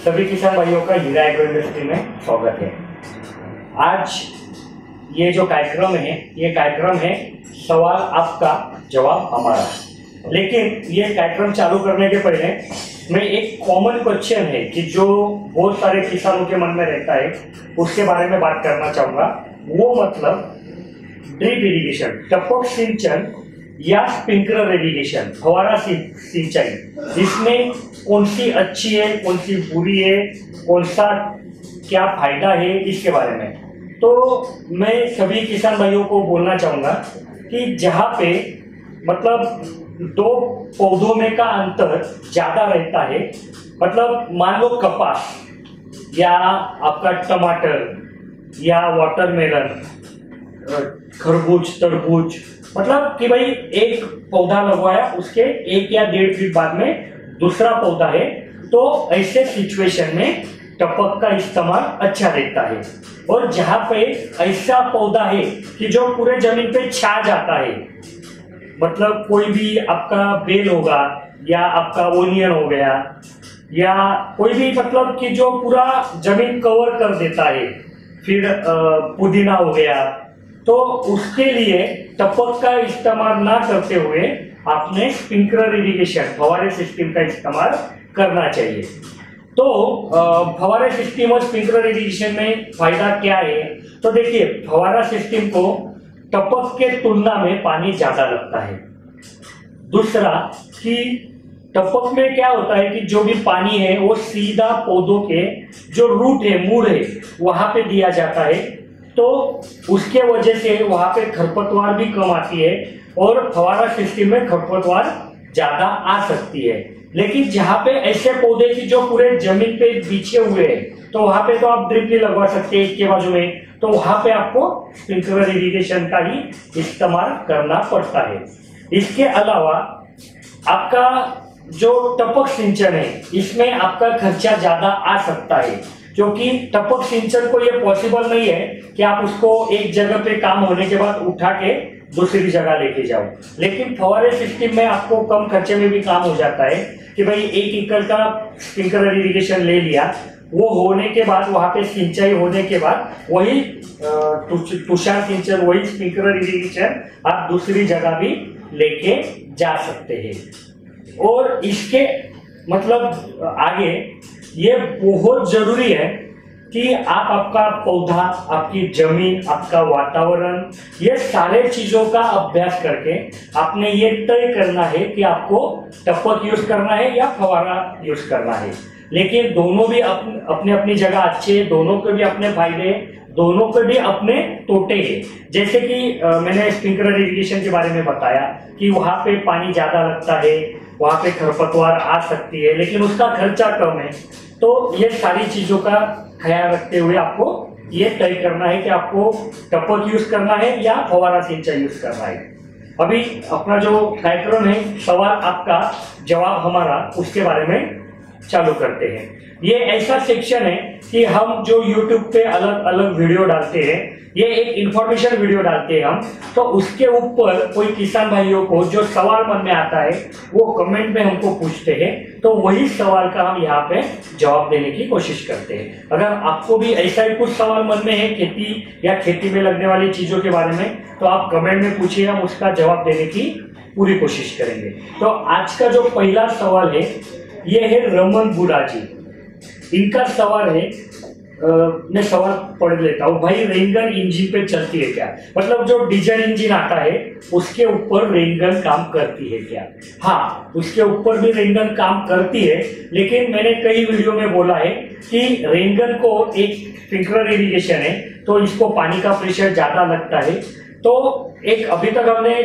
सभी किसान भाइयों का हीरा एग्रो इंडस्ट्री में स्वागत है। आज ये जो कार्यक्रम है ये कार्यक्रम है सवाल आपका जवाब हमारा। लेकिन ये कार्यक्रम चालू करने के पहले मैं एक कॉमन क्वेश्चन है कि जो बहुत सारे किसानों के मन में रहता है उसके बारे में बात करना चाहूंगा। वो मतलब ड्रिप इरिगेशन, टपक सिंचन या स्प्रिंकलर इरिगेशन, फव्वारा सिंचाई, इसमें कौन सी अच्छी है, कौन सी बुरी है, कौन सा क्या फायदा है, इसके बारे में तो मैं सभी किसान भाइयों को बोलना चाहूंगा कि जहाँ पे मतलब दो पौधों में का अंतर ज्यादा रहता है, मतलब मान लो कपास या आपका टमाटर या वाटरमेलन, खरबूज, तरबूज, मतलब कि भाई एक पौधा लगवाया उसके 1 या 1.5 फीट बाद में दूसरा पौधा है, तो ऐसे सिचुएशन में टपक का इस्तेमाल अच्छा रहता है। और जहां पे ऐसा पौधा है कि जो पूरे जमीन पे छा जाता है, मतलब कोई भी आपका बेल होगा या आपका ओनियन हो गया या कोई भी मतलब कि जो पूरा जमीन कवर कर देता है, फिर पुदीना हो गया, तो उसके लिए टपक का इस्तेमाल ना करते हुए आपने स्प्रिंकलर इरिगेशन, फव्वारे सिस्टम का इस्तेमाल करना चाहिए। तो फव्वारे सिस्टम और स्प्रिंकलर इरिगेशन में फायदा क्या है? तो देखिए, फव्वारा सिस्टम को टपक के तुलना में पानी ज्यादा लगता है। दूसरा कि टपक में क्या होता है कि जो भी पानी है वो सीधा पौधों के जो रूट है, मूल है, वहां पे दिया जाता है, तो उसके वजह से वहां पे खरपतवार भी कम आती है और फव्वारा सिस्टम में खरपतवार ज्यादा आ सकती है। लेकिन जहां पे ऐसे पौधे की जो पूरे जमीन पे बिछे हुए हैं, तो वहां पे तो आप ड्रिप नहीं लगवा सकते एक के बाजू में, तो वहां पे आपको स्प्रिंकलर इरिगेशन का ही इस्तेमाल करना पड़ता है। इसके अलावा आपका जो टपक सिंचन है, इसमें आपका खर्चा ज्यादा आ सकता है, क्योंकि टपक सिंचन को ये पॉसिबल नहीं है कि आप उसको एक जगह पे काम होने के बाद उठा के दूसरी जगह लेके जाओ। लेकिन फव्वारे सिस्टम में आपको कम खर्चे में भी काम हो जाता है कि भाई 1 एकड़ का स्प्रिंकलर इरिगेशन ले लिया, वो होने के बाद वहां पे सिंचाई होने के बाद वही तुषार सिंचन, वही स्प्रिंकलर इरिगेशन आप दूसरी जगह भी लेके जा सकते हैं। और इसके मतलब आगे ये बहुत जरूरी है कि आप आपका पौधा, आपकी जमीन, आपका वातावरण, ये सारे चीजों का अभ्यास करके आपने ये तय करना है कि आपको टपक यूज करना है या फव्वारा यूज करना है। लेकिन दोनों भी अपने अपनी जगह अच्छे हैं, दोनों के भी अपने फायदे हैं, दोनों के भी अपने तोटे हैं। जैसे कि मैंने स्प्रिंकलर इरिगेशन के बारे में बताया कि वहां पे पानी ज्यादा लगता है, वहां पे खरपतवार आ सकती है, लेकिन उसका खर्चा कम है। तो ये सारी चीजों का ख्याल रखते हुए आपको ये तय करना है कि आपको टपक यूज करना है या फव्वारा सिंचाई यूज करना है। अभी अपना जो कार्यक्रम है सवाल आपका जवाब हमारा, उसके बारे में चालू करते हैं। ये ऐसा सेक्शन है कि हम जो YouTube पे अलग अलग वीडियो डालते हैं, ये एक इंफॉर्मेशन वीडियो डालते हैं हम, तो उसके ऊपर कोई किसान भाइयों को जो सवाल मन में आता है वो कमेंट में हमको पूछते हैं, तो वही सवाल का हम यहाँ पे जवाब देने की कोशिश करते हैं। अगर आपको भी ऐसा ही कुछ सवाल मन में है खेती या खेती में लगने वाली चीजों के बारे में, तो आप कमेंट में पूछिए, हम उसका जवाब देने की पूरी कोशिश करेंगे। तो आज का जो पहला सवाल है ये है रमन बुरा जी। इनका सवाल है, मैं सवाल पढ़ लेता हूँ। भाई, रेनगन इंजन पे चलती है क्या? मतलब जो डीजल इंजन आता है उसके ऊपर रेनगन काम करती है क्या? हाँ, उसके ऊपर भी रेनगन काम करती है, लेकिन मैंने कई वीडियो में बोला है कि रेनगन को एक स्प्रिंकलर इरिगेशन है, तो इसको पानी का प्रेशर ज्यादा लगता है। तो एक अभी तक हमने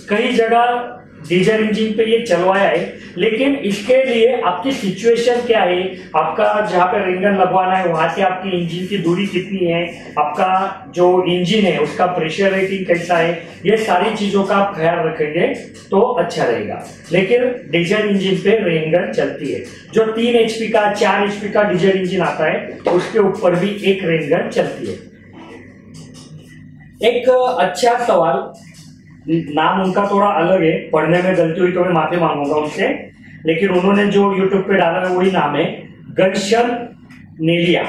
कई जगह डीजल इंजन पे ये चलवाया है, लेकिन इसके लिए आपकी सिचुएशन क्या है, आपका जहाँ पे रेनगन लगवाना है वहां से आपकी इंजन की दूरी कितनी है, आपका जो इंजन है उसका प्रेशर रेटिंग कैसा है, ये सारी चीजों का आप ख्याल रखेंगे तो अच्छा रहेगा। लेकिन डीजल इंजन पे रेनगन चलती है। जो 3 HP का, 4 HP का डीजल इंजन आता है उसके ऊपर भी एक रेनगन चलती है। एक अच्छा सवाल, नाम उनका थोड़ा अलग है, पढ़ने में गलती हुई तो मैं माफी मांगूंगा उनसे, लेकिन उन्होंने जो यूट्यूब पे डाला है वही नाम है घनश्याम नेलिया,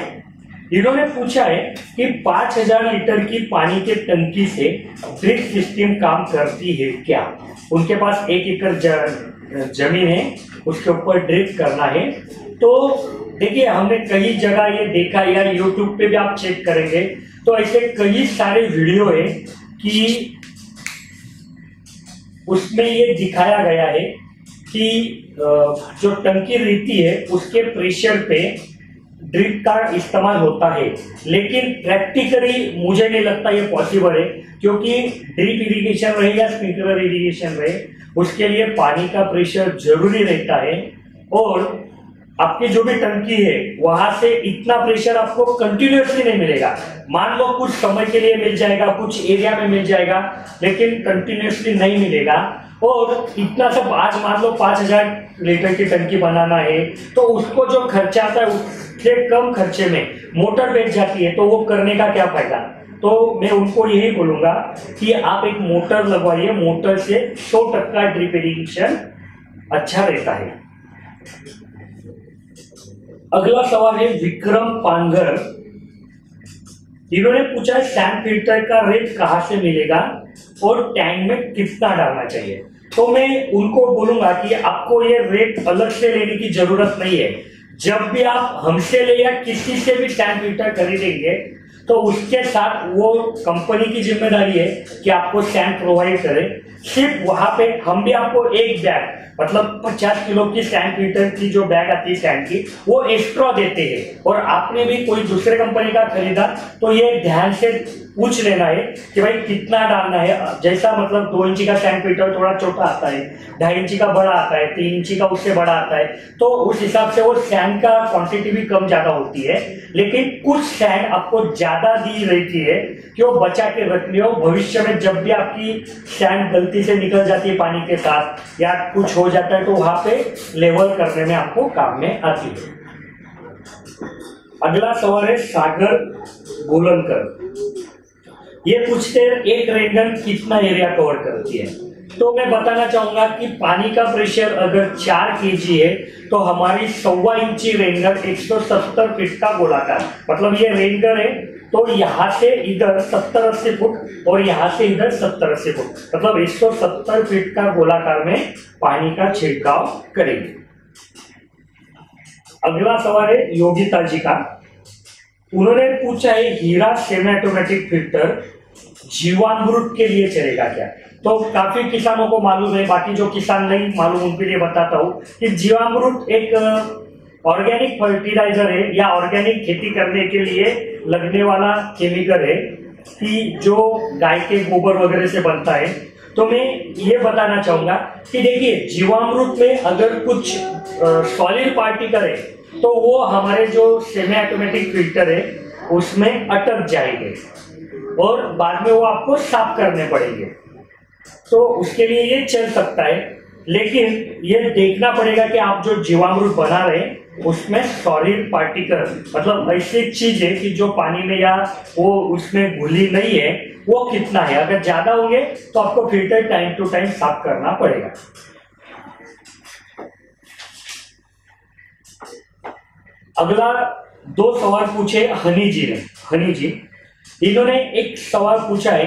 इन्होंने पूछा है कि 5000 लीटर की पानी के टंकी से ड्रिप सिस्टम काम करती है क्या। उनके पास 1 एकड़ जमीन है, उसके ऊपर ड्रिप करना है। तो देखिए, हमने कई जगह ये देखा, या यूट्यूब पे भी आप चेक करेंगे तो ऐसे कई सारे वीडियो है कि उसमें ये दिखाया गया है कि जो टंकी रहती है उसके प्रेशर पे ड्रिप का इस्तेमाल होता है, लेकिन प्रैक्टिकली मुझे नहीं लगता ये पॉसिबल है, क्योंकि ड्रिप इरिगेशन रहे या स्प्रिंकलर इरिगेशन रहे, उसके लिए पानी का प्रेशर जरूरी रहता है। और आपकी जो भी टंकी है वहां से इतना प्रेशर आपको कंटिन्यूअसली नहीं मिलेगा। मान लो कुछ समय के लिए मिल जाएगा, कुछ एरिया में मिल जाएगा, लेकिन कंटिन्यूअसली नहीं मिलेगा। और इतना सब आज मान लो 5000 लीटर की टंकी बनाना है, तो उसको जो खर्चा आता है उससे कम खर्चे में मोटर बैठ जाती है, तो वो करने का क्या फायदा। तो मैं उनको यही बोलूंगा कि आप एक मोटर लगवाइए, मोटर से 100% ड्रिप इरिगेशन अच्छा रहता है। अगला सवाल है विक्रम पांगर, इन्होंने पूछा है सैंड फिल्टर का रेट कहां से मिलेगा और टैंक में कितना डालना चाहिए। तो मैं उनको बोलूंगा कि आपको ये रेट अलग से लेने की जरूरत नहीं है। जब भी आप हमसे ले या किसी से भी सैंड फिल्टर खरीदेंगे तो उसके साथ वो कंपनी की जिम्मेदारी है कि आपको सैंड प्रोवाइड करे। सिर्फ वहां पे हम भी आपको एक बैग, मतलब 50 किलो की सैंड फिल्टर की जो बैग आती है सैंड की, वो एक्स्ट्रा देते हैं। और आपने भी कोई दूसरे कंपनी का खरीदा तो ये ध्यान से पूछ लेना है कि भाई कितना डालना है। जैसा मतलब 2 इंची का सैंड फिल्टर थोड़ा छोटा आता है, 2.5 इंची का बड़ा आता है, 3 इंची का उससे बड़ा आता है, तो उस हिसाब से वो सैंड का क्वांटिटी भी कम ज्यादा होती है। लेकिन कुछ सैंड आपको ज्यादा दी रहती है कि वो बचा के रख लियो, भविष्य में जब भी आपकी सैंड गलती से निकल जाती है पानी के साथ या कुछ हो जाता है तो वहां पे लेवल करने में आपको काम में आती है। अगला सवाल है सागर गोलनकर, ये पूछते हैं एक रेनगन कितना एरिया कवर करती है। तो मैं बताना चाहूंगा कि पानी का प्रेशर अगर 4 kg है तो हमारी 1.25 इंची रेनगन 170 फीट का गोलाकार, मतलब ये रेनगन है तो यहां से इधर 70-80 फुट और यहां से इधर 70-80 फुट, मतलब 170 फीट का गोलाकार में पानी का छिड़काव करेंगे। अगला सवाल है योगिता जी का, उन्होंने पूछा है हीरा सेमी ऑटोमेटिक फिल्टर जीवामृत के लिए चलेगा क्या। तो काफी किसानों को मालूम है, बाकी जो किसान नहीं मालूम उनके लिए बताता हूं कि जीवामृत एक ऑर्गेनिक फर्टिलाइजर है या ऑर्गेनिक खेती करने के लिए लगने वाला केमिकल है कि जो गाय के गोबर वगैरह से बनता है। तो मैं ये बताना चाहूंगा कि देखिए, जीवामृत में अगर कुछ सॉलिड पार्टिकल है तो वो हमारे जो सेमी ऑटोमेटिक फिल्टर है उसमें अटक जाएंगे और बाद में वो आपको साफ करने पड़ेंगे। तो उसके लिए ये चल सकता है, लेकिन ये देखना पड़ेगा कि आप जो जीवामृत बना रहे हैं उसमें सॉलिड पार्टिकल, मतलब ऐसी चीज है कि जो पानी में या वो उसमें घुली नहीं है, वो कितना है। अगर ज्यादा होंगे तो आपको फिल्टर टाइम टू टाइम साफ करना पड़ेगा। अगला 2 सवाल पूछे हनी जी ने। हनी जी, इन्होंने एक सवाल पूछा है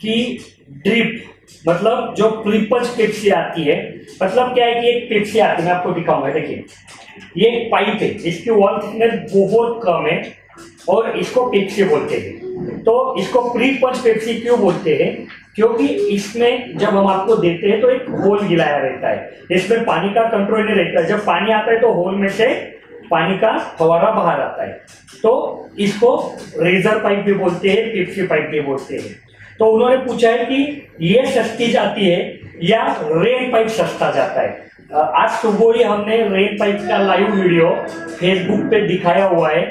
कि ड्रिप, मतलब जो प्रीपंच पेप्सी आती है, मतलब क्या है कि एक पेप्सी आती है, मैं आपको दिखाऊंगा। देखिए, ये एक पाइप है, इसकी वॉल थिकनेस बहुत कम है और इसको पेप्सी बोलते हैं। तो इसको प्रीपंच पेप्सी क्यों बोलते हैं, क्योंकि इसमें जब हम आपको देते हैं तो एक होल गिलाया रहता है, इसमें पानी का कंट्रोल नहीं रहता है। जब पानी आता है तो होल में से पानी का फवारा बाहर आता है, तो इसको रेजर पाइप भी बोलते हैं, पेप्सी पाइप भी बोलते हैं। तो उन्होंने पूछा है कि ये सस्ती जाती है या रेन पाइप सस्ता जाता है। आज सुबह ही हमने रेन पाइप का लाइव वीडियो फेसबुक पे दिखाया हुआ है,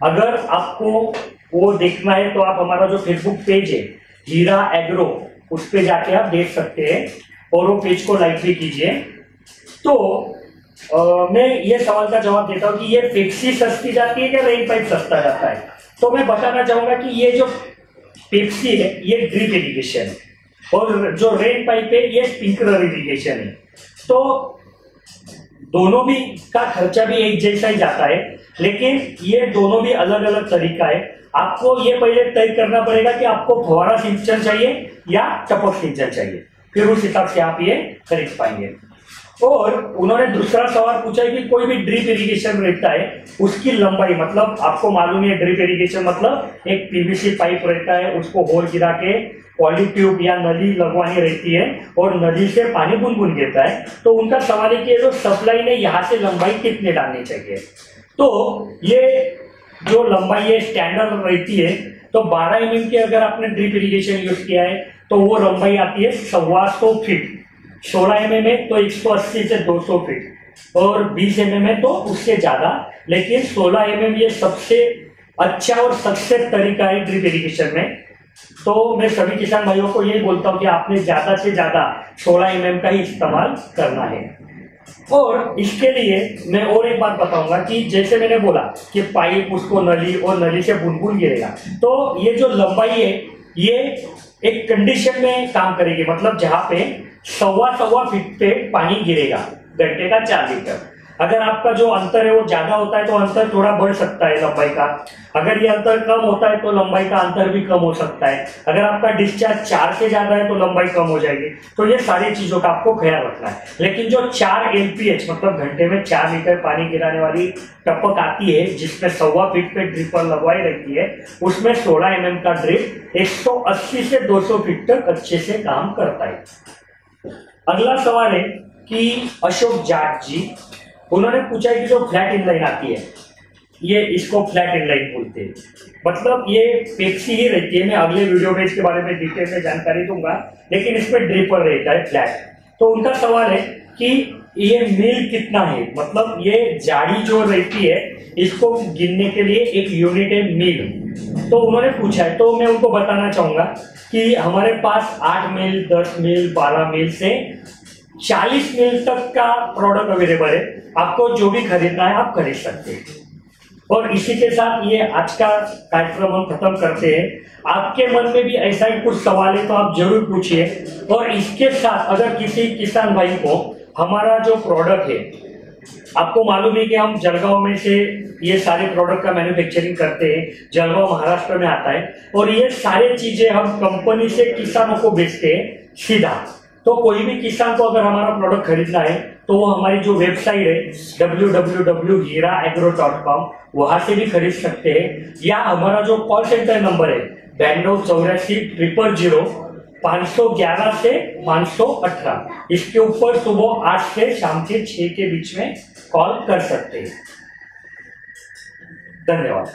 अगर आपको वो देखना है तो आप हमारा जो फेसबुक पेज है हीरा एग्रो, उस पे जाके आप देख सकते हैं और वो पेज को लाइक भी कीजिए। तो मैं ये सवाल का जवाब देता हूं कि ये पेप्सी सस्ती जाती है या रेन पाइप सस्ता जाता है। तो मैं बताना चाहूंगा कि ये जो पेप्सी है ये ड्रिप इरिगेशन है और जो रेन पाइप है ये स्प्रिंकलर इरिगेशन है। तो दोनों भी का खर्चा भी एक जैसा ही जाता है, लेकिन ये दोनों भी अलग अलग तरीका है। आपको ये पहले तय करना पड़ेगा कि आपको फुहारा सिंचन चाहिए या टपक सिंचन चाहिए, फिर उस हिसाब से आप ये खरीद पाएंगे। और उन्होंने दूसरा सवाल पूछा है कि कोई भी ड्रिप इरिगेशन रहता है उसकी लंबाई, मतलब आपको मालूम है ड्रिप इरिगेशन मतलब एक पीवीसी पाइप रहता है, उसको होल गिरा के पॉली ट्यूब या नली लगवानी रहती है और नदी से पानी बुनबुन गिरता है। तो उनका सवाल है कि जो सप्लाई ने यहाँ से लंबाई कितने डालनी चाहिए। तो ये जो लंबाई है स्टैंडर्ड रहती है, तो 12 mm की अगर आपने ड्रिप इरिगेशन यूज किया है तो वो लंबाई आती है 125 फीट, 16 mm है तो 180 से 200 फीट, और 20 mm है तो उससे ज्यादा। लेकिन 16 mm ये सबसे अच्छा और सक्सेस तरीका है ड्रिप इरिगेशन में। तो मैं सभी किसान भाइयों को यही बोलता हूँ कि आपने ज्यादा से ज्यादा 16 mm का ही इस्तेमाल करना है। और इसके लिए मैं और एक बात बताऊंगा कि जैसे मैंने बोला कि पाइप उसको नली और नली से बुनबुन गिरेगा, तो ये जो लंबाई है ये एक कंडीशन में काम करेगी, मतलब जहां पे 1.25 फीट पे पानी गिरेगा घंटे का 4 लीटर। अगर आपका जो अंतर है वो ज्यादा होता है तो अंतर थोड़ा बढ़ सकता है लंबाई का, अगर ये अंतर कम होता है तो लंबाई का अंतर भी कम हो सकता है, अगर आपका डिस्चार्ज 4 से ज्यादा है तो लंबाई कम हो जाएगी। तो ये सारी चीजों का आपको ख्याल रखना है। लेकिन जो 4 LPH मतलब घंटे में 4 लीटर पानी गिराने वाली टपक आती है जिसमें 1.25 फीट पे ड्रिपर लगवाई रहती है, उसमें 16 mm का ड्रिप 180 से 200 फीट तक अच्छे से काम करता है। अगला सवाल है कि अशोक जाट जी, उन्होंने पूछा है कि जो फ्लैट इनलाइन आती है, ये इसको फ्लैट इनलाइन बोलते हैं, मतलब ये पेप्सी ही रहती है। मैं अगले वीडियो में इसके बारे में डिटेल में जानकारी दूंगा, लेकिन इसमें ड्रिपर रहता है फ्लैट। तो उनका सवाल है कि ये मील कितना है, मतलब ये जाड़ी जो रहती है इसको गिनने के लिए एक यूनिट है मील। तो उन्होंने पूछा है, तो मैं उनको बताना चाहूंगा कि हमारे पास 8 मील, 10 मील, 12 मील से 40 मील तक का प्रोडक्ट अवेलेबल है। आपको जो भी खरीदना है आप खरीद सकते हैं। और इसी के साथ ये आज का कार्यक्रम हम खत्म करते हैं। आपके मन में भी ऐसा ही कुछ सवाल है तो आप जरूर पूछिए। और इसके साथ अगर किसी किसान भाई को हमारा जो प्रोडक्ट है, आपको मालूम है कि हम जलगांव में से ये सारे प्रोडक्ट का मैन्युफैक्चरिंग करते हैं, जलगांव महाराष्ट्र में आता है, और ये सारी चीजें हम कंपनी से किसानों को बेचते हैं सीधा। तो कोई भी किसान को अगर हमारा प्रोडक्ट खरीदना है तो वो हमारी जो वेबसाइट है www.hiraagro.com वहां से भी खरीद सकते हैं, या हमारा जो कॉल सेंटर नंबर है 92 84 000 511 से 518, इसके ऊपर सुबह 8 से शाम के 6 के बीच में कॉल कर सकते हैं। धन्यवाद।